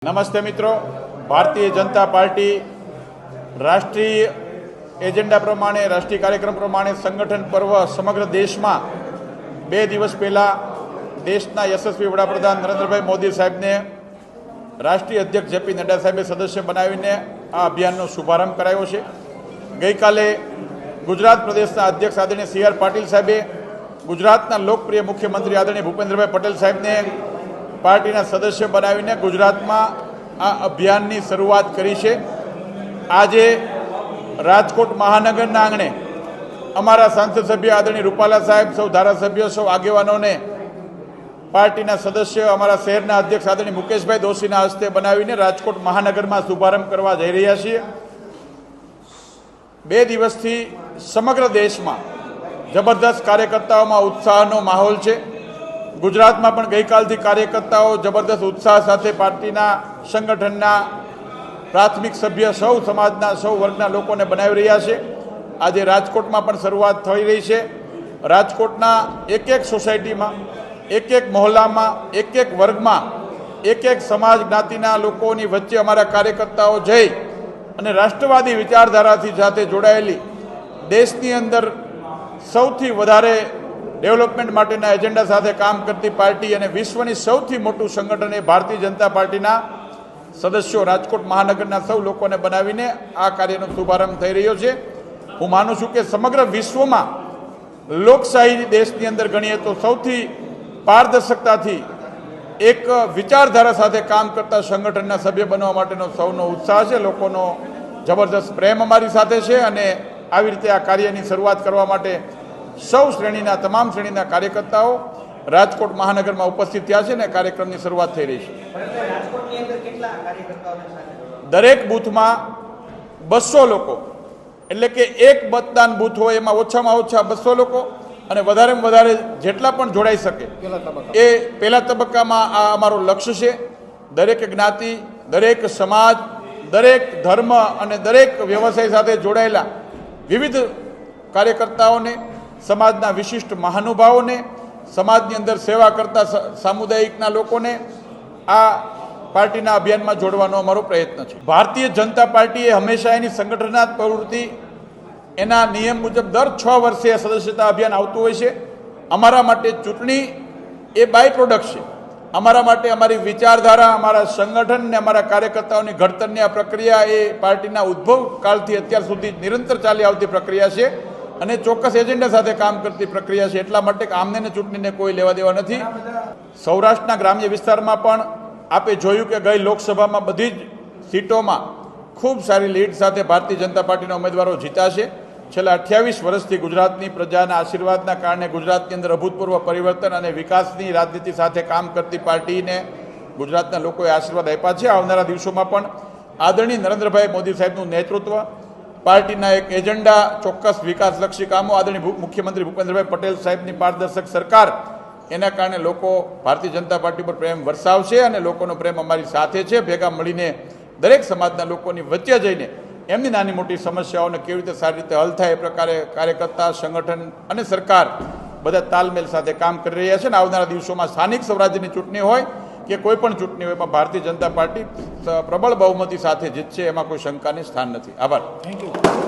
નમસ્તે મિત્રો, ભારતીય જનતા પાર્ટી રાષ્ટ્રીય એજન્ડા પ્રમાણે રાષ્ટ્રીય કાર્યક્રમ પ્રમાણે સંગઠન પર્વ સમગ્ર દેશમાં 2 દિવસ પહેલાં દેશના યશસ્વી વડાપ્રધાન નરેન્દ્રભાઈ મોદી સાહેબને રાષ્ટ્રીય અધ્યક્ષ જેપી નડ્ડા સાહેબે સદસ્ય બનાવીને આ અભિયાનનો શુભારંભ કરાયો છે। ગઈકાલે ગુજરાત પ્રદેશના અધ્યક્ષ આદરણીય સી આર પાટીલ સાહેબે ગુજરાતના લોકપ્રિય મુખ્યમંત્રી આદરણીય ભૂપેન્દ્રભાઈ પટેલ સાહેબને પાર્ટીના સદસ્ય બનાવીને ગુજરાતમાં આ અભિયાનની શરૂઆત કરી છે। આજે રાજકોટ મહાનગરના આંગણે અમારા સાંસદ સભ્ય આદરણીય રૂપાલા સાહેબ, સૌ ધારાસભ્યો, સૌ આગેવાનોને પાર્ટીના સદસ્ય અમારા શહેરના અધ્યક્ષ આદરણીય મુકેશભાઈ દોશીના હસ્તે બનાવીને રાજકોટ મહાનગરમાં શુભારંભ કરવા જઈ રહ્યા છીએ। 2 દિવસથી સમગ્ર દેશમાં જબરદસ્ત કાર્યકર્તાઓમાં ઉત્સાહનો માહોલ છે। ગુજરાતમાં પણ ગઈકાલથી કાર્યકર્તાઓ જબરદસ્ત ઉત્સાહ સાથે પાર્ટીના સંગઠનના પ્રાથમિક સભ્ય સૌ સમાજના સૌ વર્ગના લોકોને બનાવી રહ્યા છે। આજે રાજકોટમાં પણ શરૂઆત થઈ રહી છે। રાજકોટના એક સોસાયટીમાં, એક મહોલ્લામાં, એક વર્ગમાં, એક સમાજ જ્ઞાતિના લોકોની વચ્ચે અમારા કાર્યકર્તાઓ જઈ અને રાષ્ટ્રવાદી વિચારધારાથી સાથે જોડાયેલી દેશની અંદર સૌથી વધારે ડેવલપમેન્ટ માટેના એજન્ડા સાથે કામ કરતી પાર્ટી અને વિશ્વની સૌથી મોટું સંગઠન એ ભારતીય જનતા પાર્ટીના સદસ્યો રાજકોટ મહાનગરના સૌ લોકોને બનાવીને આ કાર્યનો શુભારંભ થઈ રહ્યો છે। હું માનું છું કે સમગ્ર વિશ્વમાં લોકશાહી દેશની અંદર ગણીએ તો સૌથી પારદર્શકતાથી એક વિચારધારા સાથે કામ કરતા સંગઠનના સભ્ય બનવા માટેનો સૌનો ઉત્સાહ છે। લોકોનો જબરદસ્ત પ્રેમ અમારી સાથે છે અને આવી રીતે આ કાર્યની શરૂઆત કરવા માટે સૌ શ્રેણીના તમામ શ્રેણીના કાર્યકર્તાઓ રાજકોટ મહાનગરમાં ઉપસ્થિત થયા છે અને કાર્યક્રમની શરૂઆત થઈ રહી છે। દરેક બૂથમાં 200 લોકો, એટલે કે એક મતદાન બૂથ હોય એમાં ઓછામાં ઓછા 200 લોકો અને વધારેમાં વધારે જેટલા પણ જોડાઈ શકે એ પહેલા તબક્કામાં આ અમારું લક્ષ્ય છે। દરેક જ્ઞાતિ, દરેક સમાજ, દરેક ધર્મ અને દરેક વ્યવસાય સાથે જોડાયેલા વિવિધ કાર્યકર્તાઓને, સમાજના વિશિષ્ટ મહાનુભાવોને, સમાજની અંદર સેવા કરતા સામુદાયિકના લોકોને આ પાર્ટીના અભિયાનમાં જોડવાનો અમારો પ્રયત્ન છે। ભારતીય જનતા પાર્ટીએ હંમેશા એની સંગઠનાત્મક પ્રવૃત્તિ એના નિયમ મુજબ દર 6 વર્ષે સદસ્યતા અભિયાન આવતું હોય છે। અમારા માટે ચૂંટણી એ બાય પ્રોડક્ટ છે। અમારા માટે અમારી વિચારધારા, અમારા સંગઠન ને અમારા કાર્યકર્તાઓની ઘડતરની આ પ્રક્રિયા એ પાર્ટીના ઉદ્ભવ કાળથી અત્યાર સુધી નિરંતર ચાલી આવતી પ્રક્રિયા છે અને ચોક્કસ એજન્ડા સાથે કામ કરતી પ્રક્રિયા છે। એટલા માટે આમને ચૂંટણીને કોઈ લેવા દેવા નથી। સૌરાષ્ટ્રના ગ્રામ્ય વિસ્તારમાં પણ આપે જોયું કે ગઈ લોકસભામાં બધી જ સીટોમાં ખૂબ સારી લીડ સાથે ભારતીય જનતા પાર્ટીના ઉમેદવારો જીત્યા છે। છેલ્લા 28 વર્ષથી ગુજરાતની પ્રજાના આશીર્વાદના કારણે ગુજરાતની અંદર અભૂતપૂર્વ પરિવર્તન અને વિકાસની રાજનીતિ સાથે કામ કરતી પાર્ટીને ગુજરાતના લોકોએ આશીર્વાદ આપ્યા છે। આવનારા દિવસોમાં પણ આદરણીય નરેન્દ્રભાઈ મોદી સાહેબનું નેતૃત્વ, પાર્ટીના એક એજન્ડા, ચોક્કસ વિકાસલક્ષી કામો, આદરણીય મુખ્યમંત્રી ભૂપેન્દ્રભાઈ પટેલ સાહેબની પારદર્શક સરકાર, એના કારણે લોકો ભારતીય જનતા પાર્ટી પર પ્રેમ વરસાવશે અને લોકોનો પ્રેમ અમારી સાથે છે। ભેગા મળીને દરેક સમાજના લોકોની વચ્ચે જઈને એમની નાની મોટી સમસ્યાઓને કેવી રીતે સારી રીતે હલ થાય એ પ્રકારે કાર્યકર્તા, સંગઠન અને સરકાર બધા તાલમેલ સાથે કામ કરી રહ્યા છે અને આવનારા દિવસોમાં સ્થાનિક સ્વરાજ્યની ચૂંટણી હોય કે કોઈ પણ ચૂંટણી હોય એમાં ભારતીય જનતા પાર્ટી પ્રબળ બહુમતી સાથે જીતશે, એમાં કોઈ શંકાની સ્થાન નથી। આભાર। Thank you.